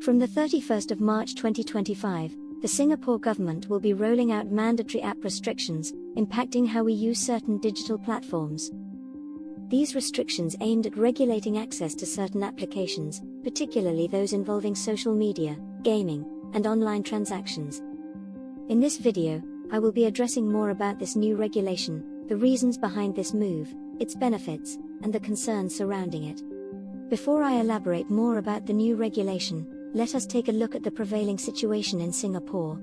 From the 31st of March 2025, the Singapore government will be rolling out mandatory app restrictions, impacting how we use certain digital platforms. These restrictions aimed at regulating access to certain applications, particularly those involving social media, gaming, and online transactions. In this video, I will be addressing more about this new regulation, the reasons behind this move, its benefits, and the concerns surrounding it. Before I elaborate more about the new regulation, let us take a look at the prevailing situation in Singapore.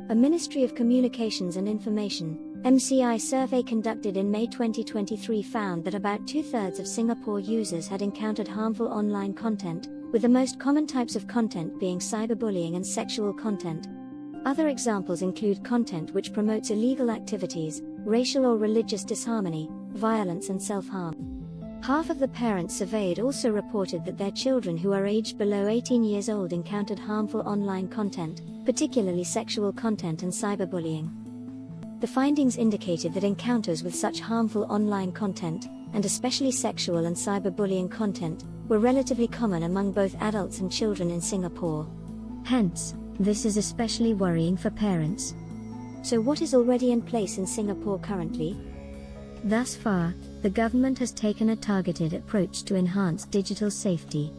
A Ministry of Communications and Information (MCI) survey conducted in May 2023 found that about 2/3 of Singapore users had encountered harmful online content, with the most common types of content being cyberbullying and sexual content. Other examples include content which promotes illegal activities, racial or religious disharmony, violence and self-harm. Half of the parents surveyed also reported that their children who are aged below 18 years old encountered harmful online content, particularly sexual content and cyberbullying. The findings indicated that encounters with such harmful online content, and especially sexual and cyberbullying content, were relatively common among both adults and children in Singapore. Hence, this is especially worrying for parents. So what is already in place in Singapore currently? Thus far, the government has taken a targeted approach to enhance digital safety.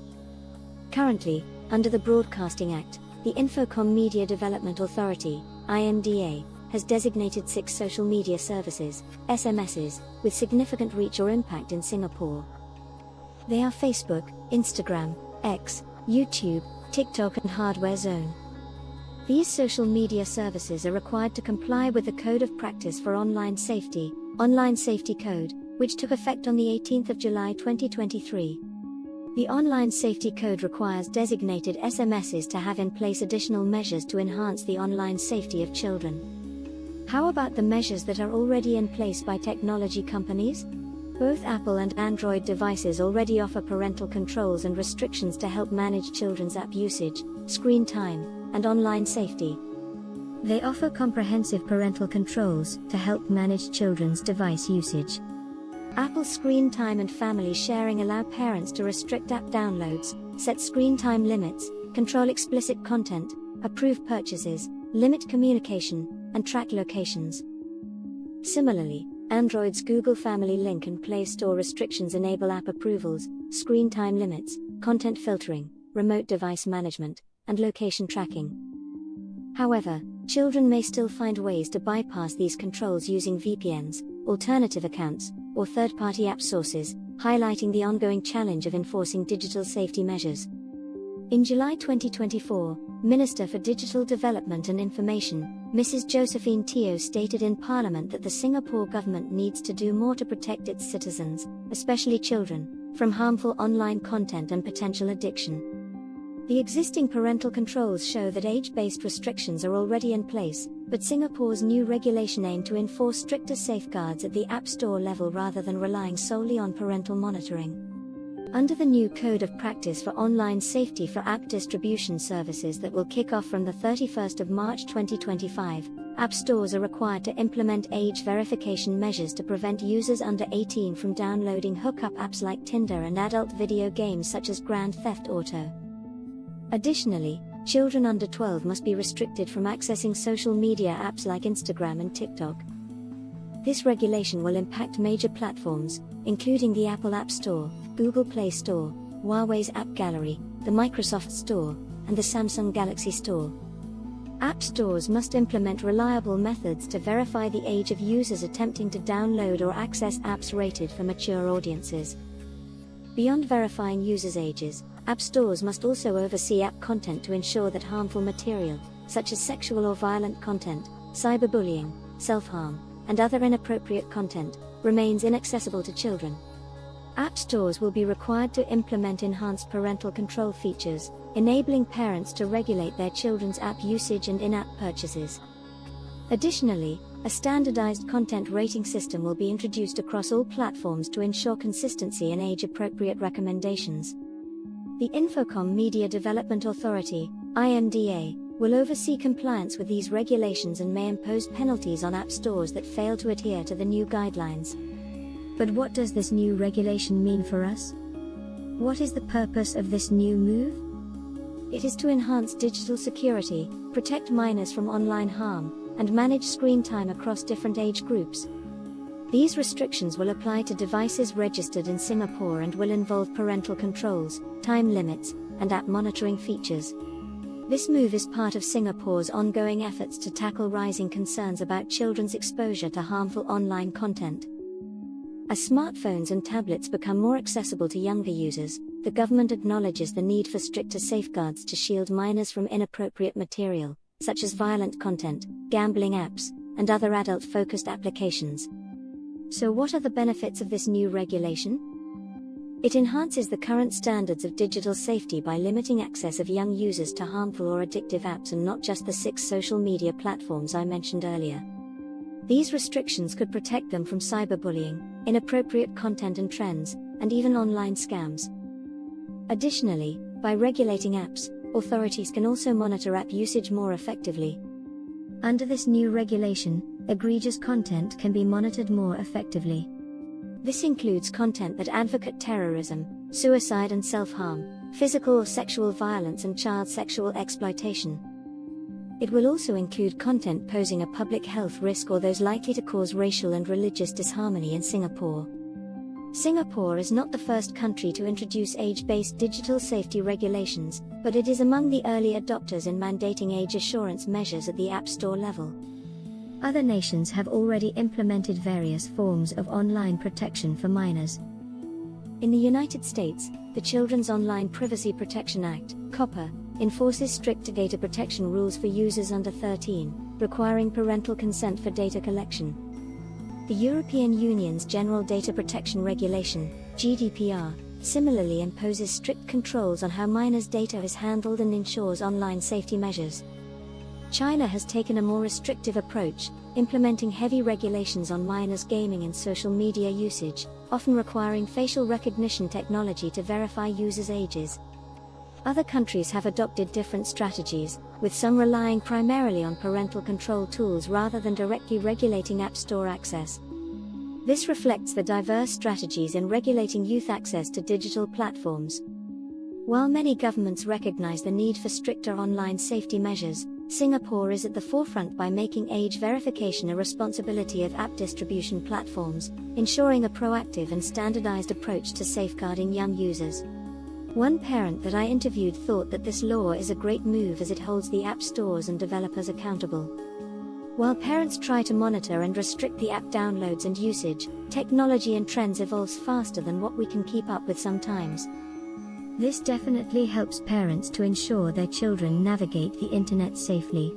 Currently, under the Broadcasting Act, the Infocom Media Development Authority, IMDA, has designated 6 social media services, SMSs, with significant reach or impact in Singapore. They are Facebook, Instagram, X, YouTube, TikTok and Hardware Zone. These social media services are required to comply with the Code of Practice for Online Safety, Online Safety Code, which took effect on the 18th of July 2023. The Online Safety Code requires designated SMSs to have in place additional measures to enhance the online safety of children. How about the measures that are already in place by technology companies? Both Apple and Android devices already offer parental controls and restrictions to help manage children's app usage, screen time, and online safety. They offer comprehensive parental controls to help manage children's device usage. Apple's Screen Time and Family Sharing allow parents to restrict app downloads, set screen time limits, control explicit content, approve purchases, limit communication, and track locations. Similarly, Android's Google Family Link and Play Store restrictions enable app approvals, screen time limits, content filtering, remote device management, and location tracking. However, children may still find ways to bypass these controls using VPNs, alternative accounts, or third-party app sources, highlighting the ongoing challenge of enforcing digital safety measures. In July 2024, Minister for Digital Development and Information, Mrs. Josephine Teo stated in Parliament that the Singapore government needs to do more to protect its citizens, especially children, from harmful online content and potential addiction. The existing parental controls show that age-based restrictions are already in place, but Singapore's new regulation aims to enforce stricter safeguards at the App Store level rather than relying solely on parental monitoring. Under the new Code of Practice for Online Safety for App Distribution Services that will kick off from the 31st of March 2025, App Stores are required to implement age verification measures to prevent users under 18 from downloading hookup apps like Tinder and adult video games such as Grand Theft Auto. Additionally, children under 12 must be restricted from accessing social media apps like Instagram and TikTok. This regulation will impact major platforms, including the Apple App Store, Google Play Store, Huawei's App Gallery, the Microsoft Store, and the Samsung Galaxy Store. App stores must implement reliable methods to verify the age of users attempting to download or access apps rated for mature audiences. Beyond verifying users' ages, app stores must also oversee app content to ensure that harmful material, such as sexual or violent content, cyberbullying, self-harm, and other inappropriate content, remains inaccessible to children. App stores will be required to implement enhanced parental control features, enabling parents to regulate their children's app usage and in-app purchases. Additionally, a standardized content rating system will be introduced across all platforms to ensure consistency and age-appropriate recommendations. The Infocom Media Development Authority, IMDA, will oversee compliance with these regulations and may impose penalties on app stores that fail to adhere to the new guidelines. But what does this new regulation mean for us? What is the purpose of this new move? It is to enhance digital security, protect minors from online harm, and manage screen time across different age groups. These restrictions will apply to devices registered in Singapore and will involve parental controls, time limits, and app monitoring features. This move is part of Singapore's ongoing efforts to tackle rising concerns about children's exposure to harmful online content. As smartphones and tablets become more accessible to younger users, the government acknowledges the need for stricter safeguards to shield minors from inappropriate material, such as violent content, gambling apps, and other adult-focused applications. So what are the benefits of this new regulation? It enhances the current standards of digital safety by limiting access of young users to harmful or addictive apps, and not just the 6 social media platforms I mentioned earlier. These restrictions could protect them from cyberbullying, inappropriate content and trends, and even online scams. Additionally, by regulating apps, authorities can also monitor app usage more effectively. Under this new regulation, egregious content can be monitored more effectively. This includes content that advocate terrorism, suicide and self-harm, physical or sexual violence and child sexual exploitation. It will also include content posing a public health risk or those likely to cause racial and religious disharmony in Singapore. Singapore is not the first country to introduce age-based digital safety regulations, but it is among the early adopters in mandating age assurance measures at the App Store level. Other nations have already implemented various forms of online protection for minors. In the United States, the Children's Online Privacy Protection Act, COPPA, enforces strict data protection rules for users under 13, requiring parental consent for data collection. The European Union's General Data Protection Regulation, GDPR, similarly imposes strict controls on how minors' data is handled and ensures online safety measures. China has taken a more restrictive approach, implementing heavy regulations on minors' gaming and social media usage, often requiring facial recognition technology to verify users' ages. Other countries have adopted different strategies, with some relying primarily on parental control tools rather than directly regulating App Store access. This reflects the diverse strategies in regulating youth access to digital platforms. While many governments recognize the need for stricter online safety measures, Singapore is at the forefront by making age verification a responsibility of app distribution platforms, ensuring a proactive and standardized approach to safeguarding young users. One parent that I interviewed thought that this law is a great move as it holds the app stores and developers accountable. While parents try to monitor and restrict the app downloads and usage, technology and trends evolves faster than what we can keep up with sometimes. This definitely helps parents to ensure their children navigate the internet safely.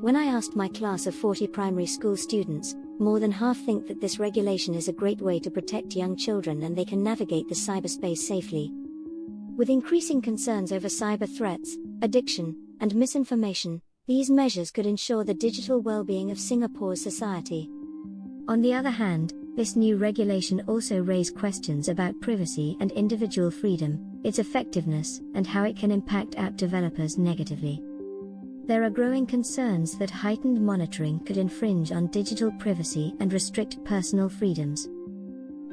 When I asked my class of 40 primary school students, more than half think that this regulation is a great way to protect young children and they can navigate the cyberspace safely. With increasing concerns over cyber threats, addiction, and misinformation, these measures could ensure the digital well-being of Singapore's society. On the other hand, this new regulation also raises questions about privacy and individual freedom, its effectiveness, and how it can impact app developers negatively. There are growing concerns that heightened monitoring could infringe on digital privacy and restrict personal freedoms.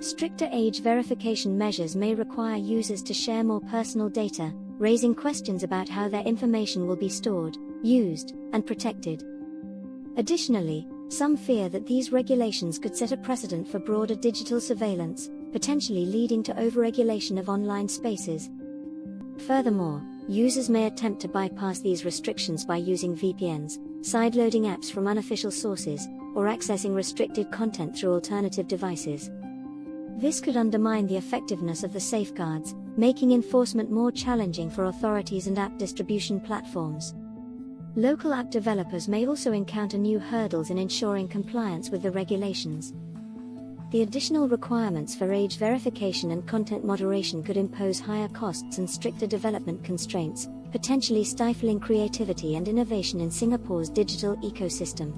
Stricter age verification measures may require users to share more personal data, raising questions about how their information will be stored, used, and protected. Additionally, some fear that these regulations could set a precedent for broader digital surveillance, potentially leading to overregulation of online spaces. Furthermore, users may attempt to bypass these restrictions by using VPNs, sideloading apps from unofficial sources, or accessing restricted content through alternative devices. This could undermine the effectiveness of the safeguards, making enforcement more challenging for authorities and app distribution platforms. Local app developers may also encounter new hurdles in ensuring compliance with the regulations. The additional requirements for age verification and content moderation could impose higher costs and stricter development constraints, potentially stifling creativity and innovation in Singapore's digital ecosystem.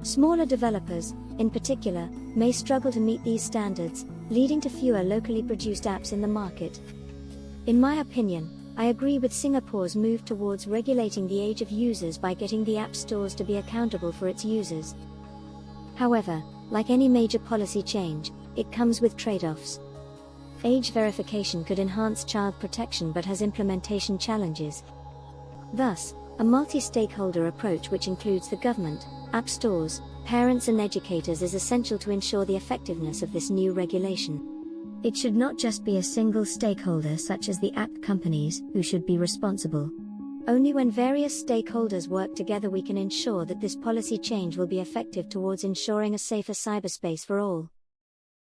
Smaller developers, in particular, may struggle to meet these standards, leading to fewer locally produced apps in the market. In my opinion, I agree with Singapore's move towards regulating the age of users by getting the app stores to be accountable for its users. However, like any major policy change, it comes with trade-offs. Age verification could enhance child protection but has implementation challenges. Thus, a multi-stakeholder approach which includes the government, app stores, parents and educators is essential to ensure the effectiveness of this new regulation. It should not just be a single stakeholder such as the app companies who should be responsible. Only when various stakeholders work together we can ensure that this policy change will be effective towards ensuring a safer cyberspace for all.